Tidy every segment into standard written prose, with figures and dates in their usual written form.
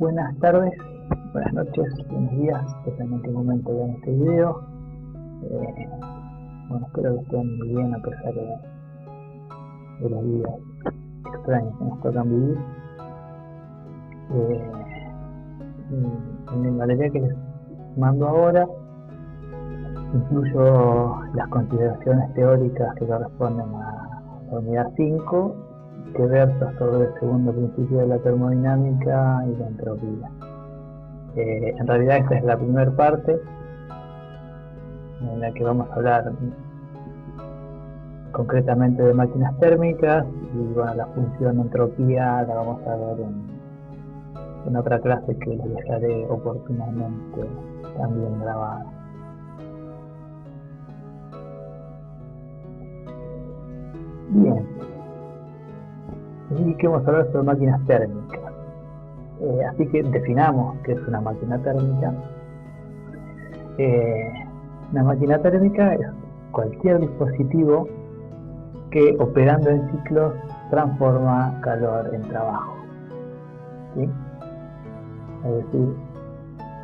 Buenas tardes, buenas noches, buenos días, depende en qué momento vean este video. Bueno, espero que estén muy bien a pesar de los días extraños que nos tocan vivir. En la tarea que les mando ahora incluyo las consideraciones teóricas que corresponden a la unidad 5, que versa sobre el segundo principio de la termodinámica y la entropía. En realidad esta es la primera parte en la que vamos a hablar concretamente de máquinas térmicas, y bueno, la función entropía la vamos a ver en otra clase que les dejaré oportunamente también grabada. Bien, y que vamos a hablar sobre máquinas térmicas. Así que definamos qué es una máquina térmica. Una máquina térmica es cualquier dispositivo que, operando en ciclos, transforma calor en trabajo. ¿Sí? Es decir,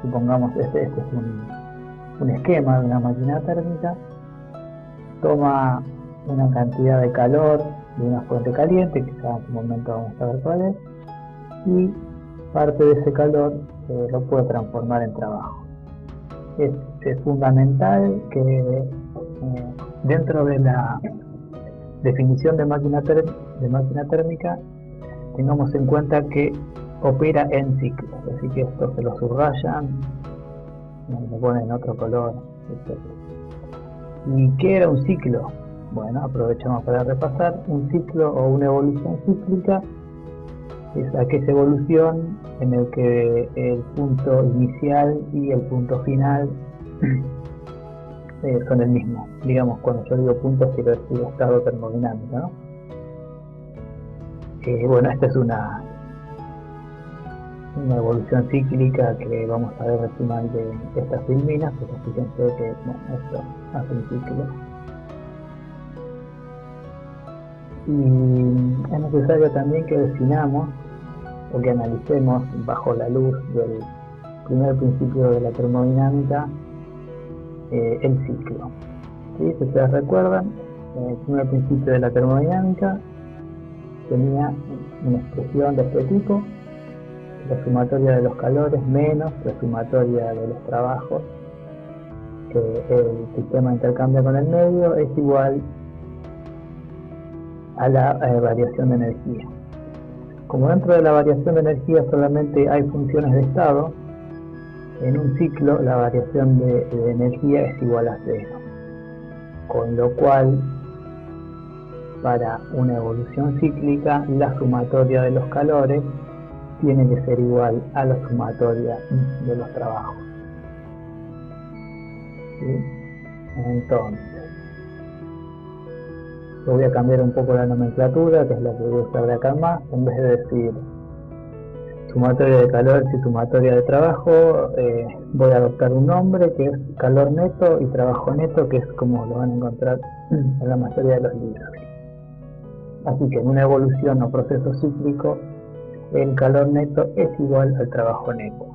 supongamos este es un esquema de una máquina térmica. Toma una cantidad de calor de una fuente caliente, que ya en su momento vamos a ver cuál es, y parte de ese calor lo puede transformar en trabajo. Es fundamental que dentro de la definición de máquina térmica tengamos en cuenta que opera en ciclos, así que esto se lo subrayan, lo ponen en otro color, etc. ¿Y qué era un ciclo? Bueno, aprovechamos para repasar. Un ciclo o una evolución cíclica es aquella evolución en el que el punto inicial y el punto final son el mismo. Digamos, cuando yo digo puntos quiero decir estado termodinámico, ¿no? Bueno, esta es una evolución cíclica que vamos a ver al final de estas filminas, pero fíjense que esto hace un ciclo. Y es necesario también que definamos o que analicemos bajo la luz del primer principio de la termodinámica el ciclo. ¿Sí? Si ustedes recuerdan, el primer principio de la termodinámica tenía una expresión de este tipo: la sumatoria de los calores menos la sumatoria de los trabajos que el sistema intercambia con el medio es igual a la variación de energía. Como dentro de la variación de energía solamente hay funciones de estado, en un ciclo la variación de energía es igual a 0, con lo cual para una evolución cíclica la sumatoria de los calores tiene que ser igual a la sumatoria de los trabajos. ¿Sí? Entonces, yo voy a cambiar un poco la nomenclatura, que es la que voy a usar de acá en más. En vez de decir sumatoria de calores y sumatoria de trabajo, voy a adoptar un nombre que es calor neto y trabajo neto, que es como lo van a encontrar en la mayoría de los libros. Así que en una evolución o proceso cíclico, el calor neto es igual al trabajo neto.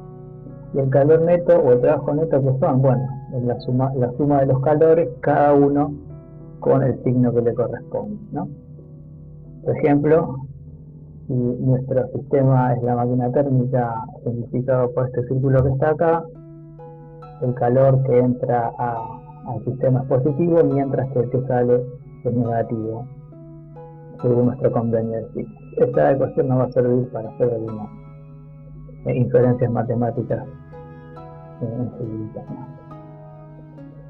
Y el calor neto o el trabajo neto, ¿qué son? Bueno, es la suma de los calores, cada uno con el signo que le corresponde, ¿no? Por ejemplo, si nuestro sistema es la máquina térmica significado por este círculo que está acá, el calor que entra al sistema es positivo, mientras que el que sale es negativo, según nuestro convenio de ciclo. Esta ecuación nos va a servir para hacer algunas inferencias matemáticas enseguida.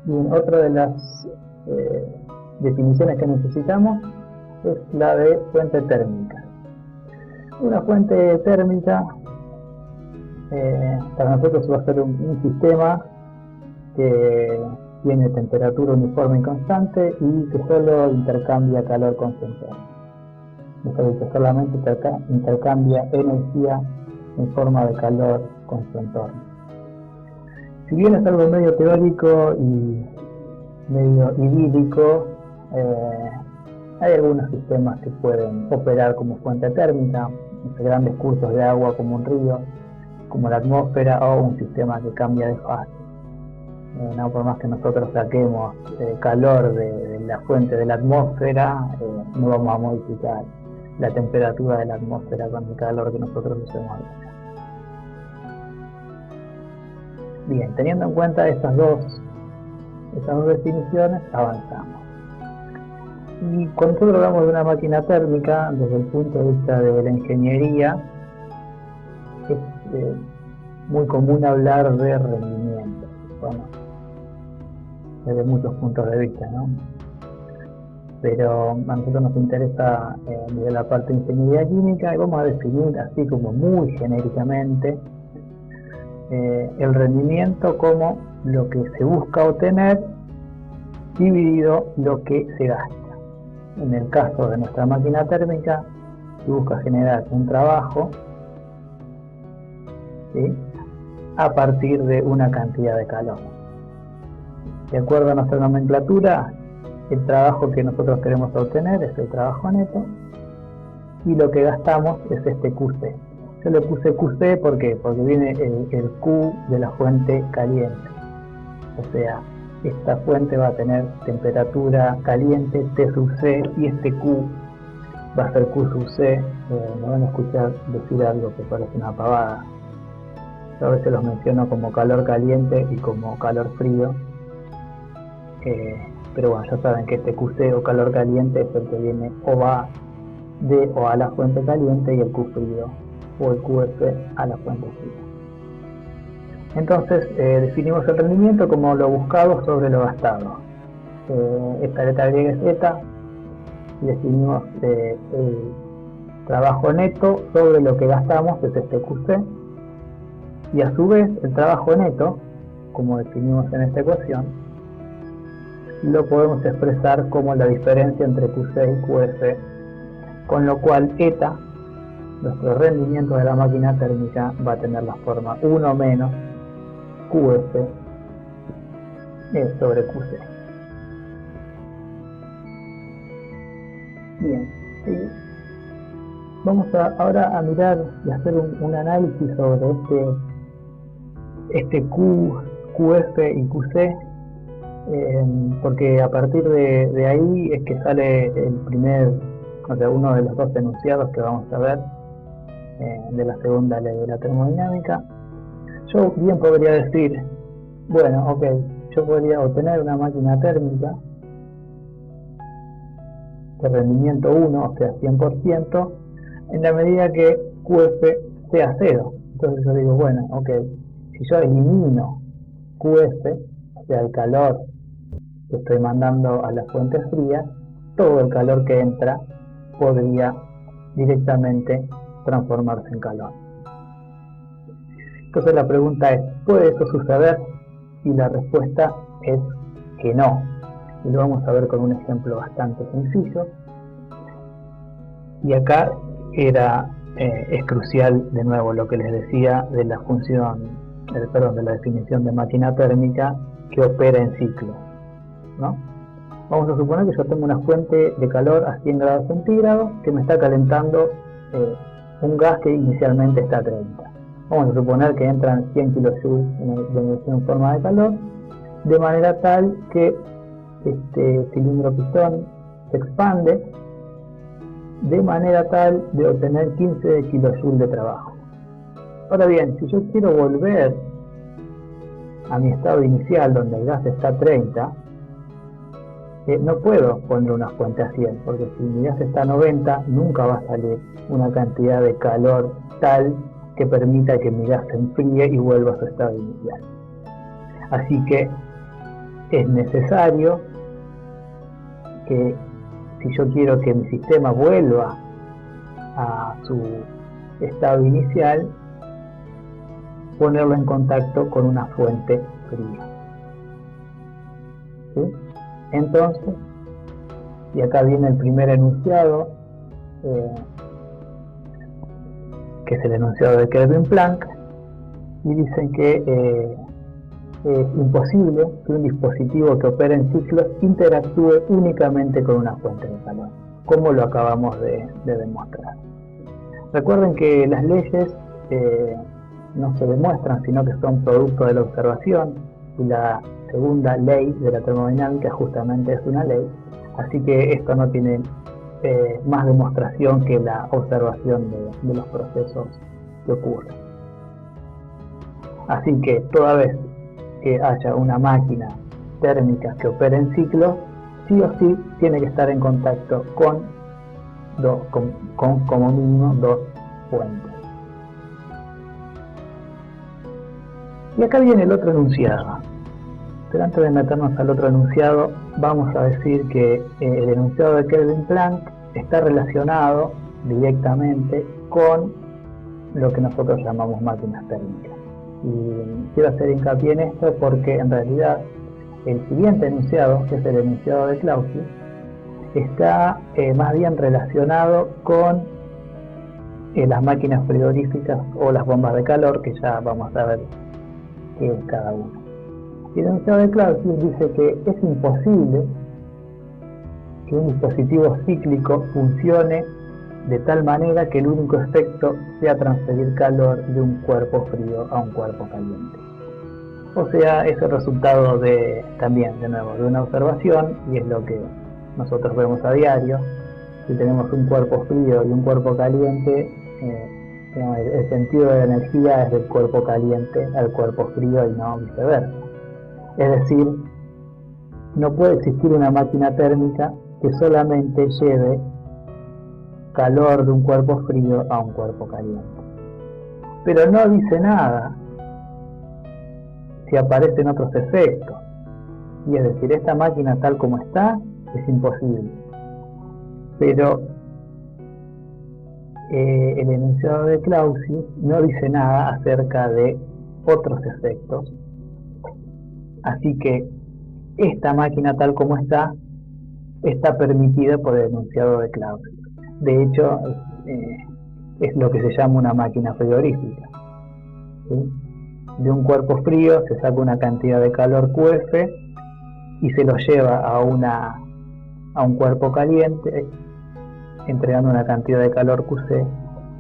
Bien, otra de las definiciones que necesitamos es la de fuente térmica. Una fuente térmica para nosotros va a ser un sistema que tiene temperatura uniforme y constante y que solo intercambia calor concentrado. Es decir, que solamente intercambia energía en forma de calor con su entorno. Si bien es algo medio teórico y medio idílico, hay algunos sistemas que pueden operar como fuente térmica, grandes cursos de agua como un río, como la atmósfera o un sistema que cambia de fase. No por más que nosotros saquemos calor de la fuente de la atmósfera, no vamos a modificar la temperatura de la atmósfera con el calor que nosotros usemos. Bien, teniendo en cuenta estas dos definiciones, avanzamos. Y cuando nosotros hablamos de una máquina térmica, desde el punto de vista de la ingeniería, es muy común hablar de rendimiento, bueno, desde muchos puntos de vista, ¿no? Pero a nosotros nos interesa de la parte de ingeniería química y vamos a definir así como muy genéricamente el rendimiento como lo que se busca obtener dividido lo que se gasta. En el caso de nuestra máquina térmica, se busca generar un trabajo, ¿sí?, a partir de una cantidad de calor. De acuerdo a nuestra nomenclatura, el trabajo que nosotros queremos obtener es el trabajo neto y lo que gastamos es este QC. Yo le puse QC ¿por qué? Porque viene el Q de la fuente caliente. O sea, esta fuente va a tener temperatura caliente T sub C y este Q va a ser Q sub C. Me van a escuchar decir algo que parece una pavada. Yo a veces los menciono como calor caliente y como calor frío. Pero bueno, ya saben que este QC o calor caliente es el que viene o va de o a la fuente caliente y el Q frío o el QF a la fuente fría. Entonces definimos el rendimiento como lo buscado sobre lo gastado. Esta letra griega es eta y definimos el trabajo neto sobre lo que gastamos, es este QC, y a su vez el trabajo neto, como definimos en esta ecuación, lo podemos expresar como la diferencia entre QC y QF, con lo cual eta, nuestro rendimiento de la máquina térmica, va a tener la forma 1 menos QF sobre QC. Bien, vamos ahora a mirar y hacer un análisis sobre este Q, QF y QC, porque a partir de ahí es que sale uno de los dos enunciados que vamos a ver de la segunda ley de la termodinámica. Yo bien podría decir, bueno, ok, yo podría obtener una máquina térmica de rendimiento 1, o sea 100%, en la medida que QF sea 0. Entonces yo digo, bueno, ok, si yo elimino QF, o sea el calor que estoy mandando a las fuentes frías, todo el calor que entra podría directamente transformarse en calor. Entonces la pregunta es, ¿puede esto suceder? Y la respuesta es que no. Y lo vamos a ver con un ejemplo bastante sencillo. Y acá es crucial de nuevo lo que les decía de la de la definición de máquina térmica que opera en ciclo, ¿no? Vamos a suponer que yo tengo una fuente de calor a 100 grados centígrados que me está calentando un gas que inicialmente está a 30. Vamos a suponer que entran 100 kilojoules de energía en forma de calor, de manera tal que este cilindro pistón se expande de manera tal de obtener 15 kilojoules de trabajo. Ahora bien, si yo quiero volver a mi estado inicial donde el gas está a 30, no puedo poner una fuente a 100, porque si mi gas está a 90, nunca va a salir una cantidad de calor tal que permita que mi gas se enfríe y vuelva a su estado inicial. Así que es necesario que, si yo quiero que mi sistema vuelva a su estado inicial, ponerlo en contacto con una fuente fría. ¿Sí? Entonces, y acá viene el primer enunciado, que es el enunciado de Kelvin-Planck, y dicen que es imposible que un dispositivo que opera en ciclos interactúe únicamente con una fuente de calor, como lo acabamos de demostrar. Recuerden que las leyes no se demuestran, sino que son producto de la observación, y la segunda ley de la termodinámica justamente es una ley, así que esto no tiene más demostración que la observación de los procesos que ocurren. Así que toda vez que haya una máquina térmica que opere en ciclo, sí o sí tiene que estar en contacto con como mínimo dos fuentes. Y acá viene el otro enunciado. Pero antes de meternos al otro enunciado, vamos a decir que el enunciado de Kelvin-Planck está relacionado directamente con lo que nosotros llamamos máquinas térmicas. Y quiero hacer hincapié en esto porque en realidad el siguiente enunciado, que es el enunciado de Clausius, está más bien relacionado con las máquinas frigoríficas o las bombas de calor, que ya vamos a ver qué es cada una. El enunciado de Clausius dice que es imposible que un dispositivo cíclico funcione de tal manera que el único efecto sea transferir calor de un cuerpo frío a un cuerpo caliente. O sea, es el resultado también, de nuevo, de una observación, y es lo que nosotros vemos a diario. Si tenemos un cuerpo frío y un cuerpo caliente, el sentido de la energía es del cuerpo caliente al cuerpo frío y no viceversa. Es decir, no puede existir una máquina térmica que solamente lleve calor de un cuerpo frío a un cuerpo caliente. Pero no dice nada si aparecen otros efectos. Y es decir, esta máquina tal como está es imposible. Pero el enunciado de Clausius no dice nada acerca de otros efectos. Así que esta máquina tal como está permitida por el enunciado de Clausius. De hecho, es lo que se llama una máquina frigorífica. ¿Sí? De un cuerpo frío se saca una cantidad de calor QF y se lo lleva a un cuerpo caliente, entregando una cantidad de calor QC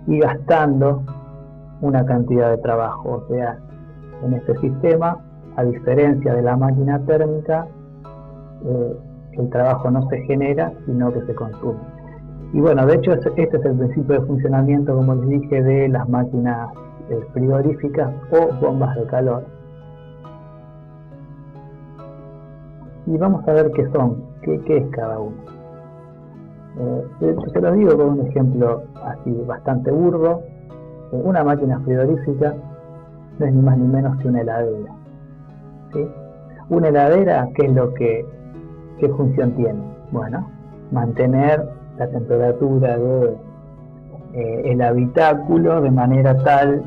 y gastando una cantidad de trabajo. O sea, en este sistema, a diferencia de la máquina térmica, el trabajo no se genera, sino que se consume. Y bueno, de hecho este es el principio de funcionamiento, como les dije, de las máquinas frigoríficas o bombas de calor. Y vamos a ver qué son, qué es cada uno. Se los digo con un ejemplo así bastante burdo. Una máquina frigorífica no es ni más ni menos que una heladera. ¿Sí? Una heladera, ¿qué función tiene? Bueno, mantener la temperatura el habitáculo de manera tal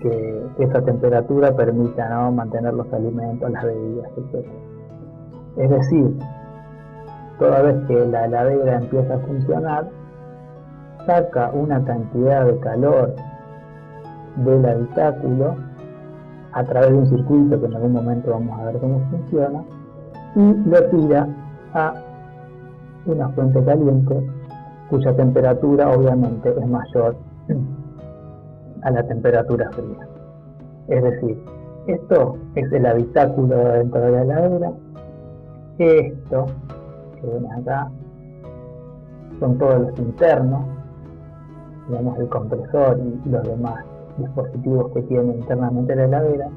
que esa temperatura permita, ¿no?, mantener los alimentos, las bebidas, etc. Es decir, toda vez que la heladera empieza a funcionar, saca una cantidad de calor del habitáculo a través de un circuito que en algún momento vamos a ver cómo funciona, y lo tira a una fuente caliente cuya temperatura obviamente es mayor a la temperatura fría. Es decir, esto es el habitáculo dentro de la heladera. Esto que ven acá son todos los internos, digamos el compresor y los demás dispositivos que tiene internamente la heladera,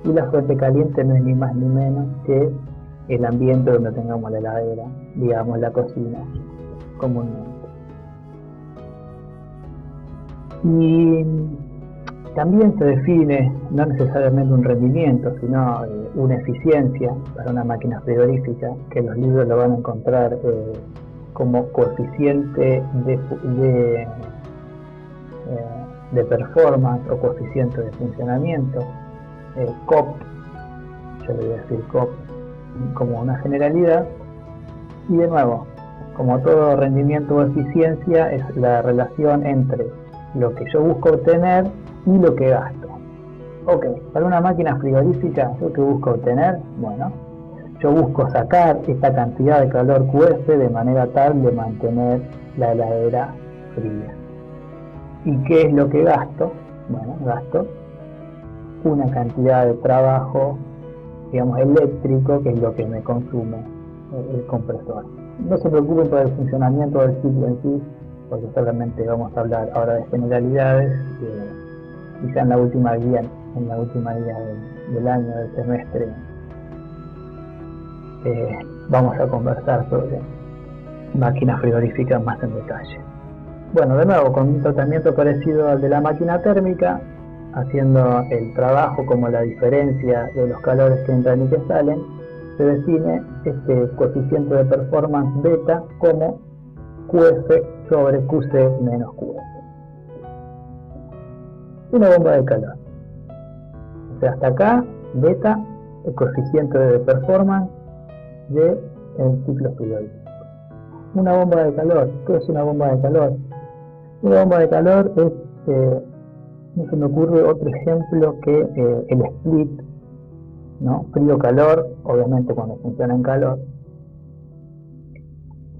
y la fuente caliente no es ni más ni menos que el ambiente donde tengamos la heladera, digamos la cocina comúnmente. Y también se define no necesariamente un rendimiento, sino una eficiencia para una máquina frigorífica, que en los libros lo van a encontrar como coeficiente de performance o coeficiente de funcionamiento, COP, yo le voy a decir COP como una generalidad. Y de nuevo, como todo rendimiento o eficiencia, es la relación entre lo que yo busco obtener y lo que gasto. Ok, para una máquina frigorífica, ¿yo qué busco obtener? Bueno, yo busco sacar esta cantidad de calor QF de manera tal de mantener la heladera fría. ¿Y qué es lo que gasto? Bueno, gasto una cantidad de trabajo, digamos, eléctrico, que es lo que me consume el compresor. No se preocupen por el funcionamiento del ciclo en sí, porque solamente vamos a hablar ahora de generalidades, quizá en la última guía del año, del semestre, vamos a conversar sobre máquinas frigoríficas más en detalle. Bueno, de nuevo, con un tratamiento parecido al de la máquina térmica, haciendo el trabajo como la diferencia de los calores que entran y que salen, se define este coeficiente de performance beta como QF sobre QC menos QF. Una bomba de calor. O sea, hasta acá, beta, el coeficiente de performance del ciclo frigorífico. Una bomba de calor. ¿Qué es una bomba de calor? Una bomba de calor es, no se me ocurre otro ejemplo que el split, ¿no? Frío-calor, obviamente cuando funciona en calor.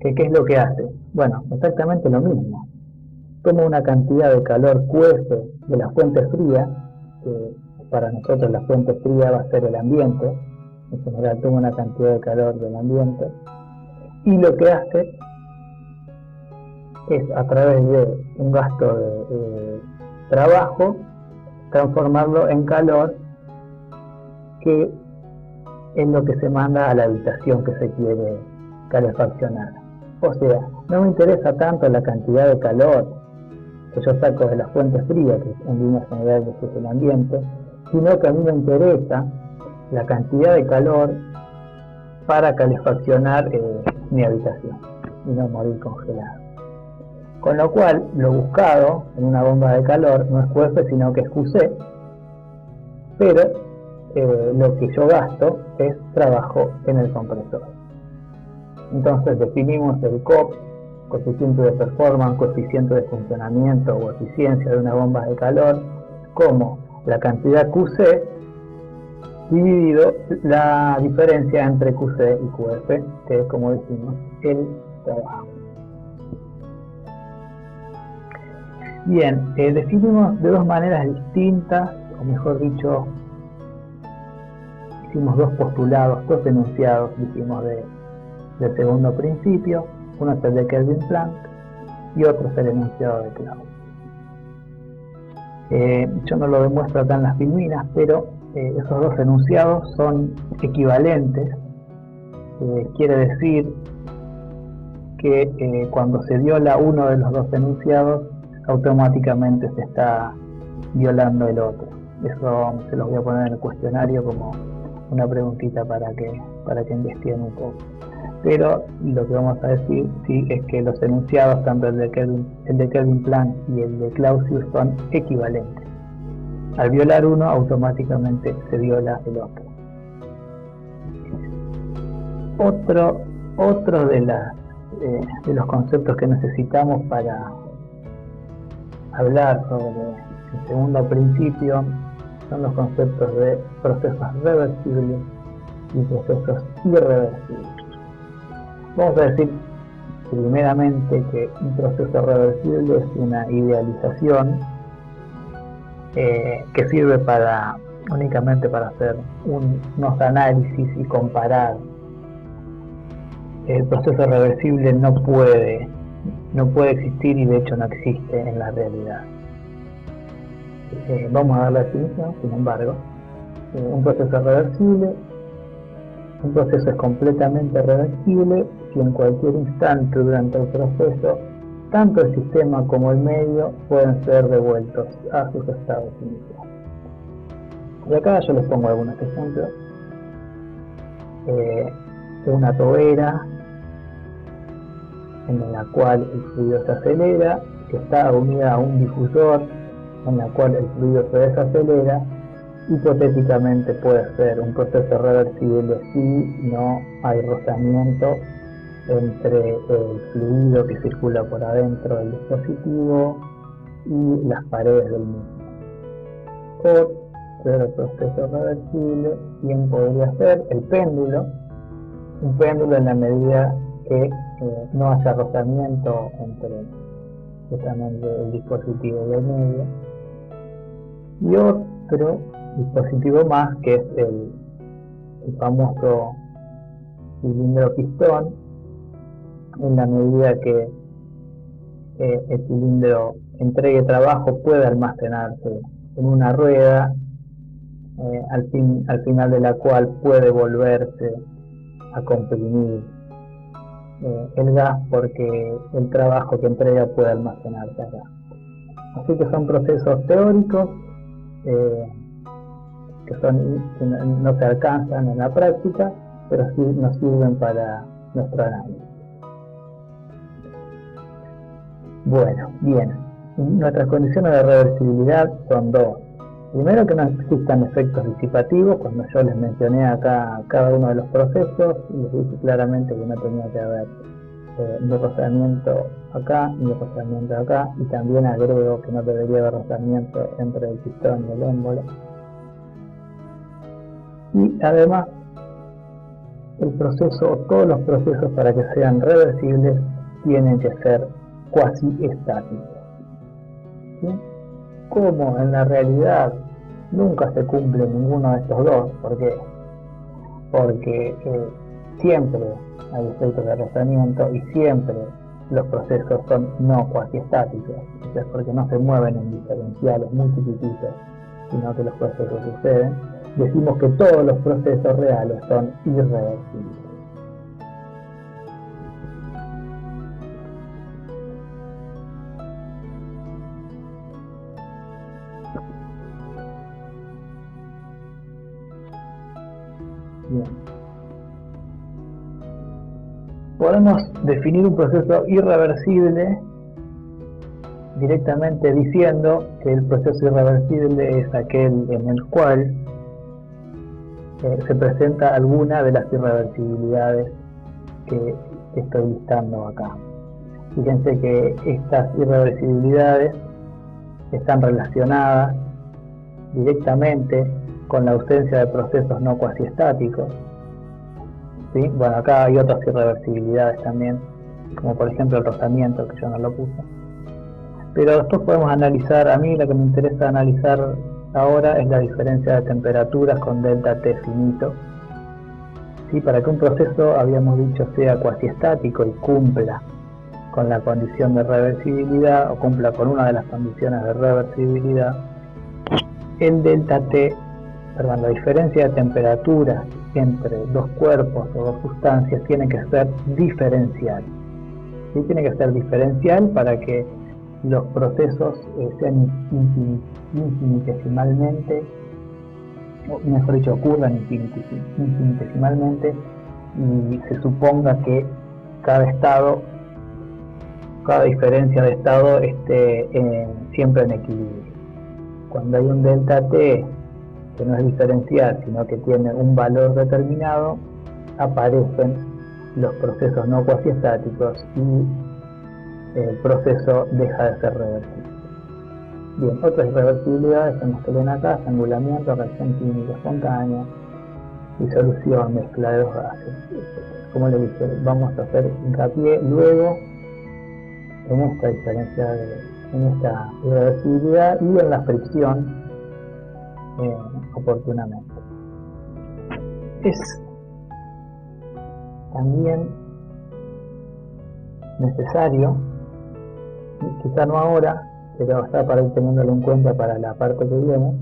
¿Qué es lo que hace? Bueno, exactamente lo mismo. Toma una cantidad de calor QF de la fuente fría, que para nosotros la fuente fría va a ser el ambiente, en general toma una cantidad de calor del ambiente, y lo que hace es, a través de un gasto de trabajo, transformarlo en calor, que es lo que se manda a la habitación que se quiere calefaccionar. O sea, no me interesa tanto la cantidad de calor que yo saco de la fuente fría, que en líneas generales es el ambiente, sino que a mí me interesa la cantidad de calor para calefaccionar mi habitación y no morir congelado. Con lo cual, lo buscado en una bomba de calor no es QF, sino que es QC, pero lo que yo gasto es trabajo en el compresor. Entonces definimos el COP, coeficiente de performance, coeficiente de funcionamiento o eficiencia de una bomba de calor, como la cantidad QC dividido la diferencia entre QC y QF, que es, como decimos, el trabajo. Bien, definimos de dos maneras distintas, o mejor dicho, hicimos dos postulados, dos enunciados, dijimos, del segundo principio. Uno es el de Kelvin-Planck y otro es el enunciado de Clausius. Yo no lo demuestro acá en las filminas, pero esos dos enunciados son equivalentes. Quiere decir que cuando se viola uno de los dos enunciados, automáticamente se está violando el otro. Eso se los voy a poner en el cuestionario como una preguntita para que investiguen un poco. Pero lo que vamos a decir sí es que los enunciados, tanto el de Kelvin-Planck y el de Clausius, son equivalentes. Al violar uno, automáticamente se viola el otro. Otro de los conceptos que necesitamos para hablar sobre el segundo principio son los conceptos de procesos reversibles y procesos irreversibles. Vamos a decir primeramente que un proceso reversible es una idealización que sirve únicamente para hacer unos análisis y comparar. El proceso reversible no puede existir, y de hecho no existe en la realidad. Vamos a dar la definición, sin embargo. Un proceso reversible, un proceso es completamente reversible si en cualquier instante durante el proceso, tanto el sistema como el medio pueden ser devueltos a sus estados iniciales. Y acá yo les pongo algunos ejemplos. Una tobera en la cual el fluido se acelera, que está unida a un difusor en la cual el fluido se desacelera, hipotéticamente puede ser un proceso reversible si no hay rozamiento entre el fluido que circula por adentro del dispositivo y las paredes del mismo. Otro proceso reversible bien podría ser el péndulo, un péndulo en la medida que no haya rozamiento entre justamente el dispositivo y el medio. y otro dispositivo más que es el famoso cilindro pistón, en la medida que el cilindro entregue trabajo puede almacenarse en una rueda, al final de la cual puede volverse a comprimir el gas, porque el trabajo que entrega puede almacenarse acá. Así que son procesos teóricos que no se alcanzan en la práctica, pero sí nos sirven para nuestro análisis. Bueno, bien, nuestras condiciones de reversibilidad son dos. Primero, que no existan efectos disipativos. Cuando yo les mencioné acá cada uno de los procesos, les dije claramente que no tenía que haber ni rozamiento acá, ni rozamiento acá, y también agrego que no debería haber rozamiento entre el pistón y el émbolo. Y además, el proceso, o todos los procesos, para que sean reversibles, tienen que ser cuasi estáticos. ¿Sí? Como en la realidad nunca se cumple ninguno de estos dos. ¿Por qué? Porque siempre hay efectos de rozamiento y siempre los procesos son no cuasi estáticos. Es porque no se mueven en diferenciales muy chiquititos, sino que los procesos suceden. Decimos que todos los procesos reales son irreversibles. Bien. Podemos definir un proceso irreversible directamente diciendo que el proceso irreversible es aquel en el cual se presenta alguna de las irreversibilidades que estoy listando acá. Fíjense que estas irreversibilidades están relacionadas directamente con la ausencia de procesos no cuasi estáticos. ¿Sí? Bueno, acá hay otras irreversibilidades también, como por ejemplo el rozamiento, que yo no lo puse. Pero después podemos analizar, a mí lo que me interesa analizar ahora es la diferencia de temperaturas con delta T finito. ¿Sí? Para que un proceso, habíamos dicho, sea cuasi estático y cumpla con la condición de reversibilidad, o cumpla con una de las condiciones de reversibilidad, el delta T, la diferencia de temperatura entre dos cuerpos o dos sustancias tiene que ser diferencial. ¿Sí? Tiene que ser diferencial para que los procesos sean infinitesimalmente, o mejor dicho, ocurran infinitesimalmente, y se suponga que cada diferencia de estado esté siempre en equilibrio. Cuando hay un delta T que no es diferencial, sino que tiene un valor determinado, aparecen los procesos no cuasi estáticos y el proceso deja de ser reversible. Bien, otras irreversibilidades son las que ven acá: estrangulamiento, reacción química espontánea, disolución, mezcla de dos gases. Como les dije, vamos a hacer hincapié luego en esta diferencia, en esta irreversibilidad y en la fricción oportunamente. Es también necesario, quizá no ahora, pero está para ir teniéndolo en cuenta para la parte que viene,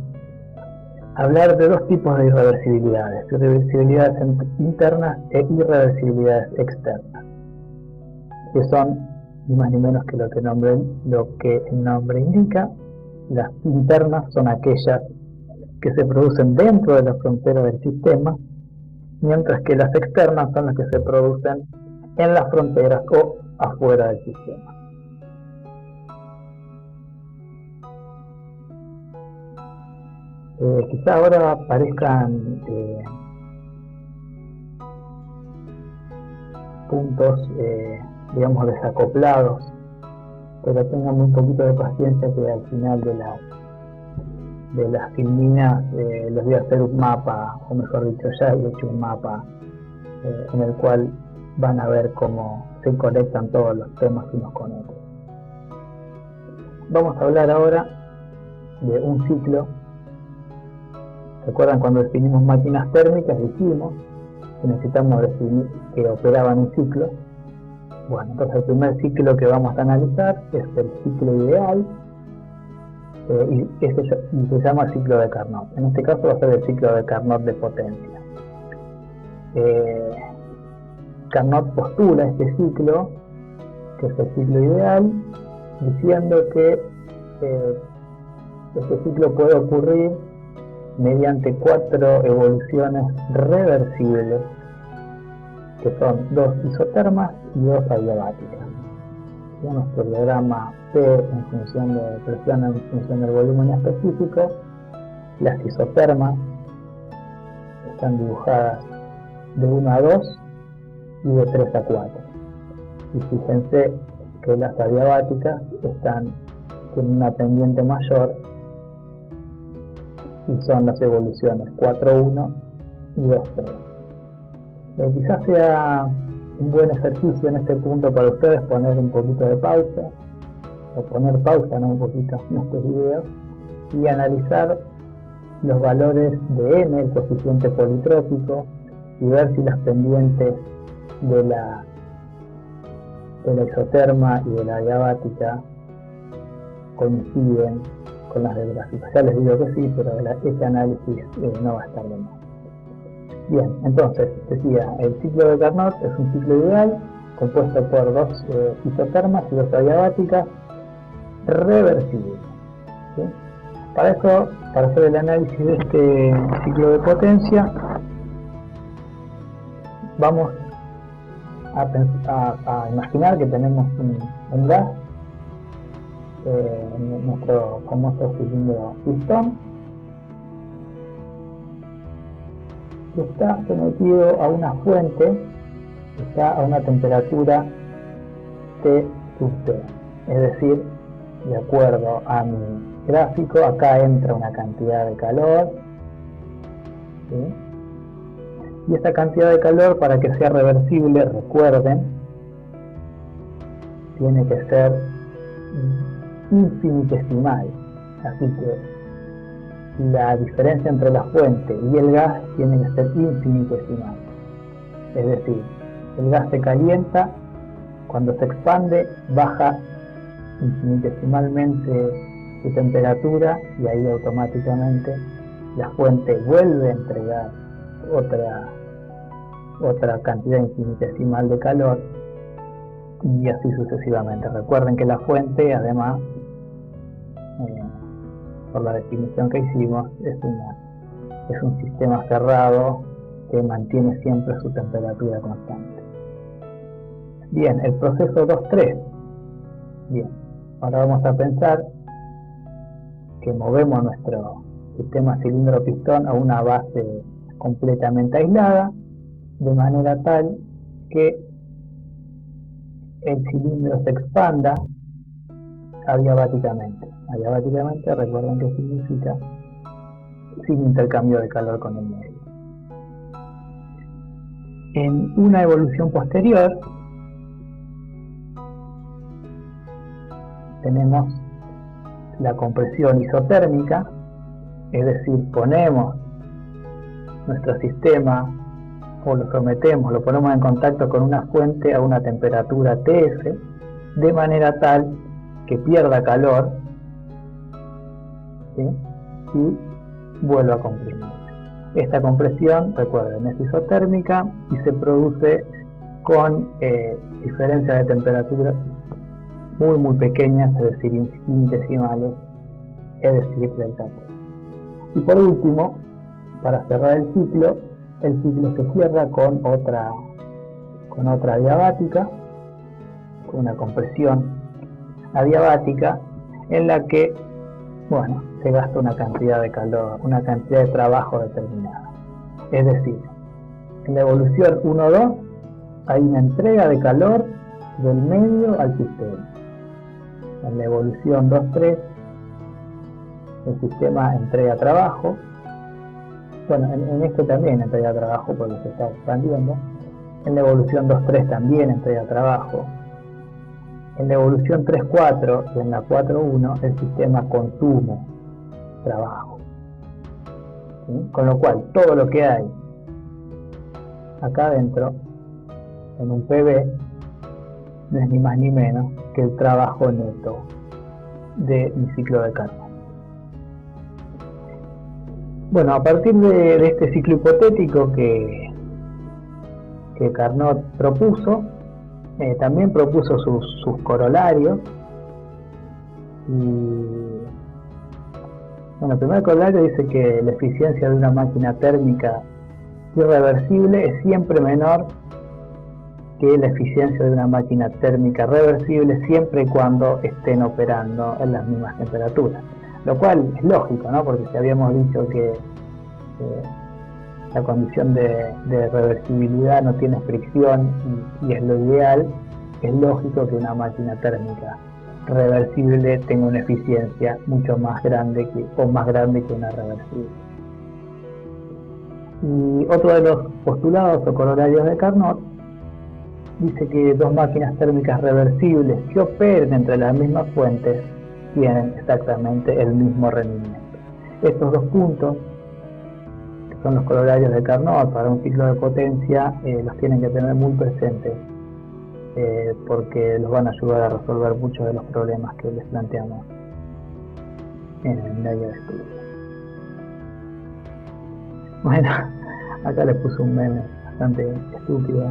hablar de dos tipos de irreversibilidades: irreversibilidades internas e irreversibilidades externas, que son ni más ni menos que lo que el nombre indica. Las internas son aquellas que se producen dentro de la frontera del sistema, mientras que las externas son las que se producen en las fronteras o afuera del sistema. Quizá ahora parezcan puntos, digamos, desacoplados, pero tengan un poquito de paciencia, que al final de las filminas les voy a hacer un mapa, o mejor dicho, ya he hecho un mapa en el cual van a ver cómo se conectan todos los temas unos con otros. Vamos a hablar ahora de un ciclo ¿Recuerdan cuando definimos máquinas térmicas? Dijimos que necesitamos definir que operaban un ciclo. Bueno, entonces el primer ciclo que vamos a analizar es el ciclo ideal, y se llama el ciclo de Carnot. En este caso va a ser el ciclo de Carnot de potencia. Carnot postula este ciclo, que es el ciclo ideal, diciendo que este ciclo puede ocurrir mediante 4 evoluciones reversibles, que son 2 isotermas y 2 adiabáticas. Nuestro diagrama P en función de presión en función del volumen específico. Las isotermas están dibujadas de 1 a 2 y de 3 a 4. Y fíjense que las adiabáticas tienen una pendiente mayor y son las evoluciones 4-1 y 2-3. Quizás sea un buen ejercicio en este punto para ustedes poner un poquito de pausa, o poner pausa, no un poquito, en estos videos, y analizar los valores de n, el coeficiente politrópico, y ver si las pendientes de la isoterma y de la adiabática coinciden con las del gráfico. Ya les digo que sí, pero este análisis no va a estar de más. Bien, entonces, decía, el ciclo de Carnot es un ciclo ideal compuesto por 2 isotermas y 2 adiabáticas reversibles. ¿Sí? Para eso, para hacer el análisis de este ciclo de potencia, vamos a imaginar que tenemos un gas, nuestro famoso cilindro pistón, que está sometido a una fuente que está a una temperatura T sub T. Es decir, de acuerdo a mi gráfico, acá entra una cantidad de calor, ¿sí? Y esta cantidad de calor, para que sea reversible, recuerden, tiene que ser infinitesimal. Así que la diferencia entre la fuente y el gas tiene que ser infinitesimal. Es decir, el gas se calienta, cuando se expande baja infinitesimalmente su temperatura y ahí automáticamente la fuente vuelve a entregar otra cantidad infinitesimal de calor, y así sucesivamente. Recuerden que la fuente, además, por la definición que hicimos, es un sistema cerrado que mantiene siempre su temperatura constante. Bien, el proceso 2-3. Bien, ahora vamos a pensar que movemos nuestro sistema cilindro-pistón a una base completamente aislada, de manera tal que el cilindro se expanda adiabáticamente. Adiabáticamente, recuerden que significa sin intercambio de calor con el medio. En una evolución posterior tenemos la compresión isotérmica, es decir, ponemos nuestro sistema o lo sometemos, lo ponemos en contacto con una fuente a una temperatura TS, de manera tal que pierda calor, ¿sí? Y vuelva a comprimirse. Esta compresión, recuerden, es isotérmica y se produce con diferencias de temperatura muy pequeñas, es decir, infinitesimales, es decir, delta T. Y por último, para cerrar el ciclo se cierra con otra adiabática, con una compresión adiabática, en la que, bueno, se gasta una cantidad de calor, una cantidad de trabajo determinada. Es decir, en la evolución 1-2 hay una entrega de calor del medio al sistema. En la evolución 2-3 el sistema entrega trabajo. Bueno, en este también entrega trabajo porque se está expandiendo. En la evolución 2-3 también entrega trabajo. En la evolución 3-4 y en la 4-1 el sistema consume trabajo. ¿sí? Con lo cual, todo lo que hay acá adentro, en un PV, no es ni más ni menos que el trabajo neto de mi ciclo de Carnot. Bueno, a partir de este ciclo hipotético que Carnot propuso, también propuso sus corolarios. Y bueno, el primer corolario dice que la eficiencia de una máquina térmica irreversible es siempre menor que la eficiencia de una máquina térmica reversible siempre y cuando estén operando en las mismas temperaturas. Lo cual es lógico, ¿no? Porque si habíamos dicho que la condición de reversibilidad no tiene fricción y es lo ideal, es lógico que una máquina térmica reversible tenga una eficiencia mucho más grande que una reversible. Y otro de los postulados o corolarios de Carnot dice que dos máquinas térmicas reversibles que operen entre las mismas fuentes tienen exactamente el mismo rendimiento. Estos dos puntos, que son los corolarios de Carnot para un ciclo de potencia, los tienen que tener muy presentes, porque los van a ayudar a resolver muchos de los problemas que les planteamos en el medio de estudio. Bueno, acá les puse un meme bastante estúpido.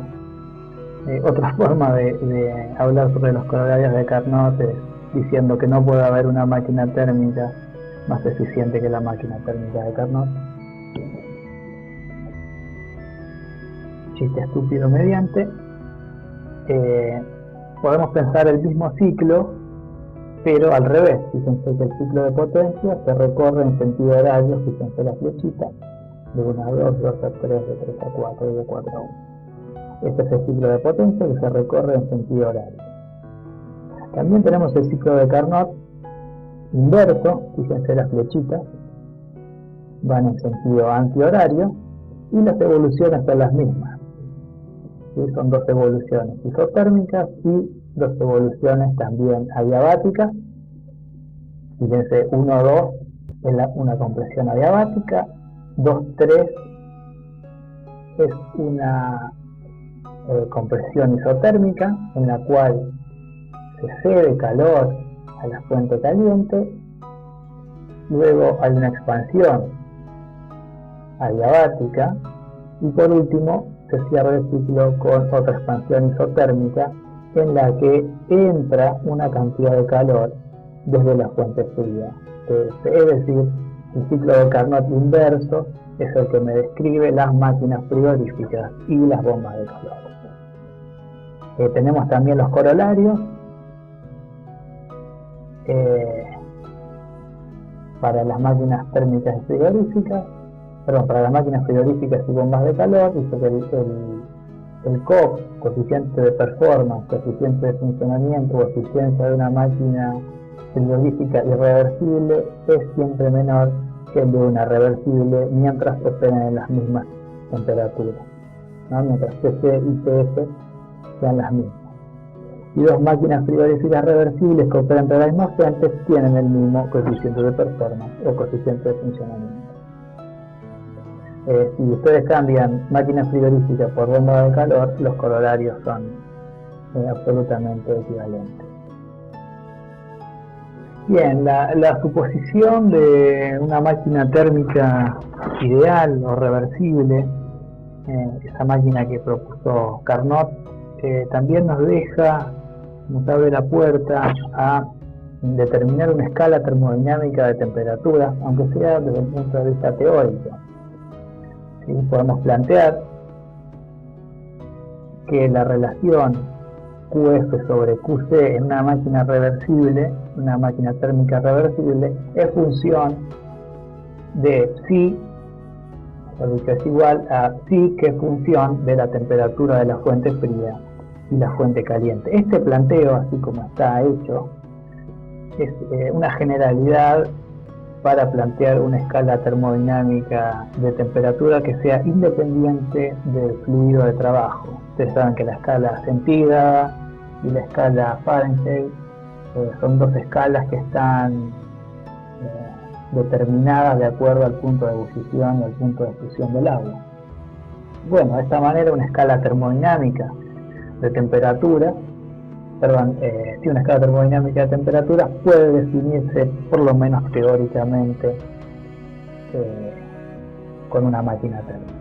Otra forma de hablar sobre los corolarios de Carnot es diciendo que no puede haber una máquina térmica más eficiente que la máquina térmica de Carnot. Chiste estúpido mediante. Podemos pensar el mismo ciclo, pero al revés. Fíjense que el ciclo de potencia se recorre en sentido horario, fíjense la flechita, de 1 a 2, 2 a 3, de 3 a 4 y de 4 a 1. Este es el ciclo de potencia que se recorre en sentido horario. También tenemos el ciclo de Carnot inverso, fíjense las flechitas, van en sentido antihorario y las evoluciones son las mismas. ¿Sí? Son dos evoluciones isotérmicas y dos evoluciones también adiabáticas. Fíjense, 1-2 es una compresión adiabática, 2-3 es una compresión isotérmica en la cual se cede calor a la fuente caliente, luego hay una expansión adiabática y por último se cierra el ciclo con otra expansión isotérmica en la que entra una cantidad de calor desde la fuente fría. Es decir, el ciclo de Carnot inverso es el que me describe las máquinas frigoríficas y las bombas de calor. Tenemos también los corolarios para las máquinas térmicas y frigoríficas, para las máquinas frigoríficas y bombas de calor. Dice que el COP, coeficiente de performance, coeficiente de funcionamiento o eficiencia de una máquina frigorífica irreversible es siempre menor que el de una reversible mientras operen en las mismas temperaturas, ¿no? Mientras TC y TS sean las mismas. Y dos máquinas frigoríficas reversibles que operan entre las mismas fuentes tienen el mismo coeficiente de performance o coeficiente de funcionamiento. Si ustedes cambian máquinas frigoríficas por bomba de calor, los corolarios son absolutamente equivalentes. Bien, la suposición de una máquina térmica ideal o reversible, esa máquina que propuso Carnot, también nos abre la puerta a determinar una escala termodinámica de temperatura, aunque sea desde el punto de vista teórico. ¿Sí? Podemos plantear que la relación QF sobre QC en una máquina reversible, una máquina térmica reversible, es función de psi, que es igual a psi, que es función de la temperatura de la fuente fría y la fuente caliente. Este planteo, así como está hecho, es una generalidad para plantear una escala termodinámica de temperatura que sea independiente del fluido de trabajo. Ustedes saben que la escala centígrada y la escala Fahrenheit son dos escalas que están determinada de acuerdo al punto de ebullición y al punto de fusión del agua. Bueno, de esta manera una escala termodinámica de temperatura, una escala termodinámica de temperatura puede definirse, por lo menos teóricamente, con una máquina térmica.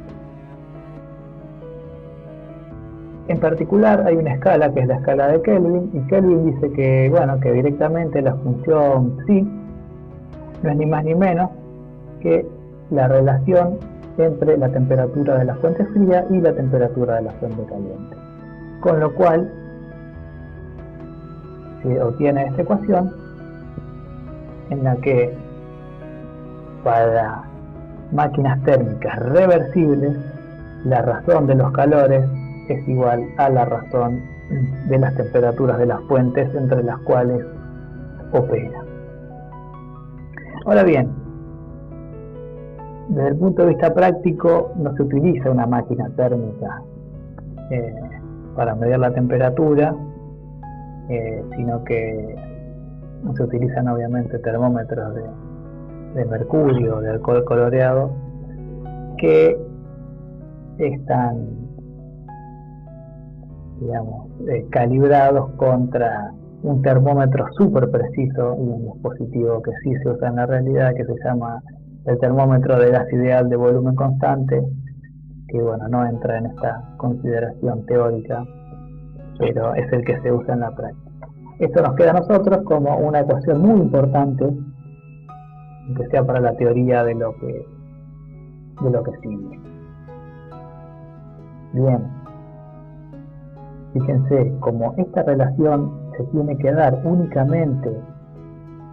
En particular hay una escala que es la escala de Kelvin, y Kelvin dice que, bueno, que directamente la función psi no es ni más ni menos que la relación entre la temperatura de la fuente fría y la temperatura de la fuente caliente. Con lo cual se obtiene esta ecuación en la que para máquinas térmicas reversibles la razón de los calores es igual a la razón de las temperaturas de las fuentes entre las cuales opera. Ahora bien, desde el punto de vista práctico no se utiliza una máquina térmica para medir la temperatura, sino que se utilizan obviamente termómetros de mercurio, de alcohol coloreado, que están, digamos, calibrados contra un termómetro súper preciso y un dispositivo que sí se usa en la realidad, que se llama el termómetro de gas ideal de volumen constante, que bueno, no entra en esta consideración teórica, pero es el que se usa en la práctica. Esto nos queda a nosotros como una ecuación muy importante, aunque sea para la teoría de lo que sigue. Bien, fíjense, como esta relación se tiene que dar únicamente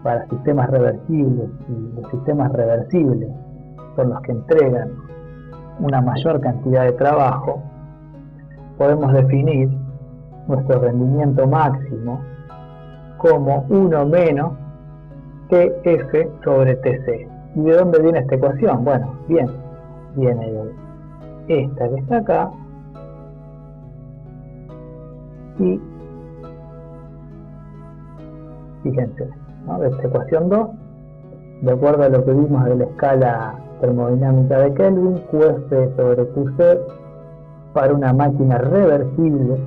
para sistemas reversibles, y los sistemas reversibles son los que entregan una mayor cantidad de trabajo, podemos definir nuestro rendimiento máximo como 1 menos TF sobre TC. ¿Y de dónde viene esta ecuación? Bueno, bien, viene de esta que está acá, y fíjense, ¿no? De esta ecuación 2, de acuerdo a lo que vimos de la escala termodinámica de Kelvin, QF sobre QC para una máquina reversible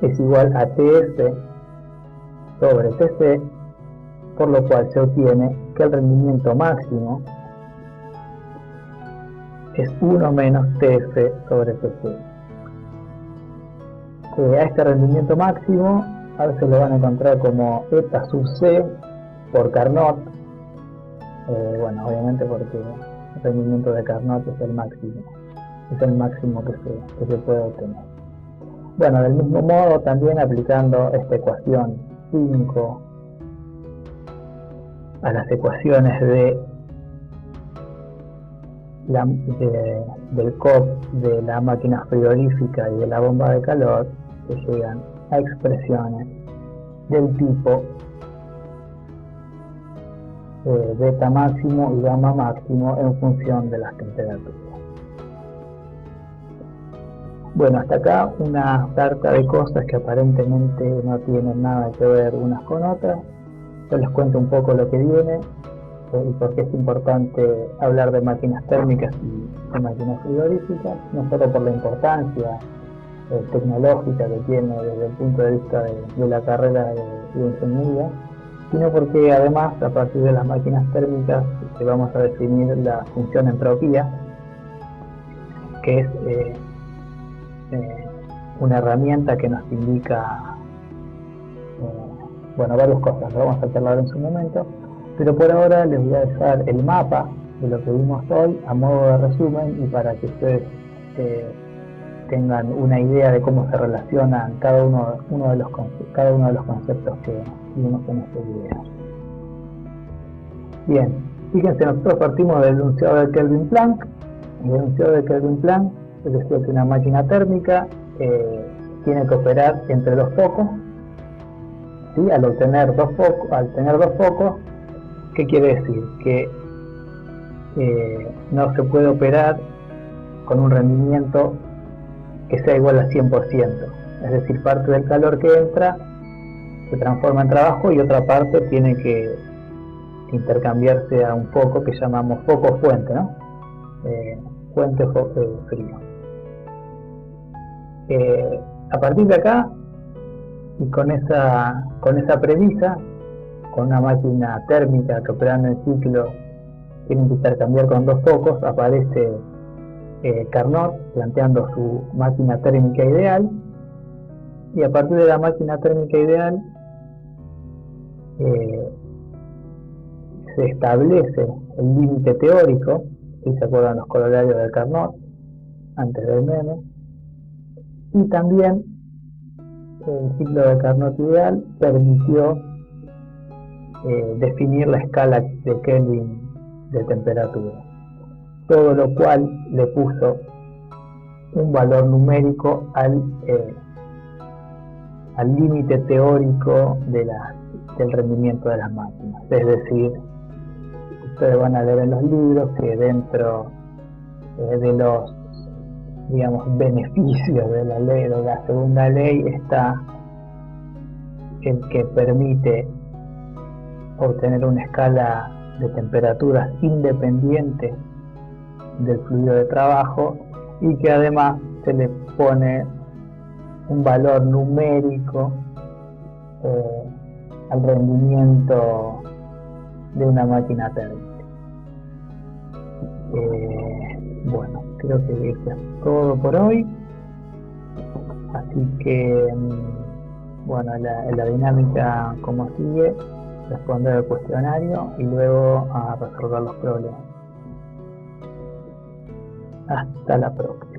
es igual a TF sobre TC, por lo cual se obtiene que el rendimiento máximo es 1 menos TF sobre TC. A este rendimiento máximo a veces lo van a encontrar como eta sub C por Carnot, bueno, obviamente porque el rendimiento de Carnot es el máximo que se puede obtener. Bueno, del mismo modo también aplicando esta ecuación 5 a las ecuaciones del COP, de la máquina frigorífica y de la bomba de calor, que llegan a expresiones del tipo beta máximo y gamma máximo en función de las temperaturas. Bueno, hasta acá una sarta de cosas que aparentemente no tienen nada que ver unas con otras. Yo les cuento un poco lo que viene y por qué es importante hablar de máquinas térmicas y de máquinas frigoríficas, no solo por la importancia tecnológica que tiene desde el punto de vista de la carrera de ingeniería, sino porque además a partir de las máquinas térmicas vamos a definir la función entropía, que es una herramienta que nos indica varias cosas, lo vamos a charlar en su momento, pero por ahora les voy a dejar el mapa de lo que vimos hoy a modo de resumen y para que ustedes tengan una idea de cómo se relacionan cada uno de los conceptos que vimos en este video. Bien, fíjense, nosotros partimos del enunciado de Kelvin-Planck. El enunciado de Kelvin-Planck es decir, que una máquina térmica tiene que operar entre dos focos, ¿sí? Al tener dos focos, ¿qué quiere decir? Que no se puede operar con un rendimiento que sea igual al 100%, es decir, parte del calor que entra se transforma en trabajo y otra parte tiene que intercambiarse a un foco que llamamos foco fuente, ¿no? Fuente frío. A partir de acá, y con esa premisa, con una máquina térmica que operando el ciclo tiene que intercambiar con dos focos, aparece Carnot planteando su máquina térmica ideal, y a partir de la máquina térmica ideal se establece el límite teórico, si se acuerdan los corolarios del Carnot antes del meme, y también el ciclo de Carnot ideal permitió definir la escala de Kelvin de temperatura, todo lo cual le puso un valor numérico al límite teórico del rendimiento de las máquinas. Es decir, ustedes van a leer en los libros que dentro de los, digamos, beneficios de la ley, de la segunda ley, está el que permite obtener una escala de temperaturas independiente del fluido de trabajo, y que además se le pone un valor numérico al rendimiento de una máquina térmica. Bueno, creo que eso es todo por hoy, así que bueno, la dinámica como sigue: responder el cuestionario y luego a resolver los problemas. Hasta la próxima.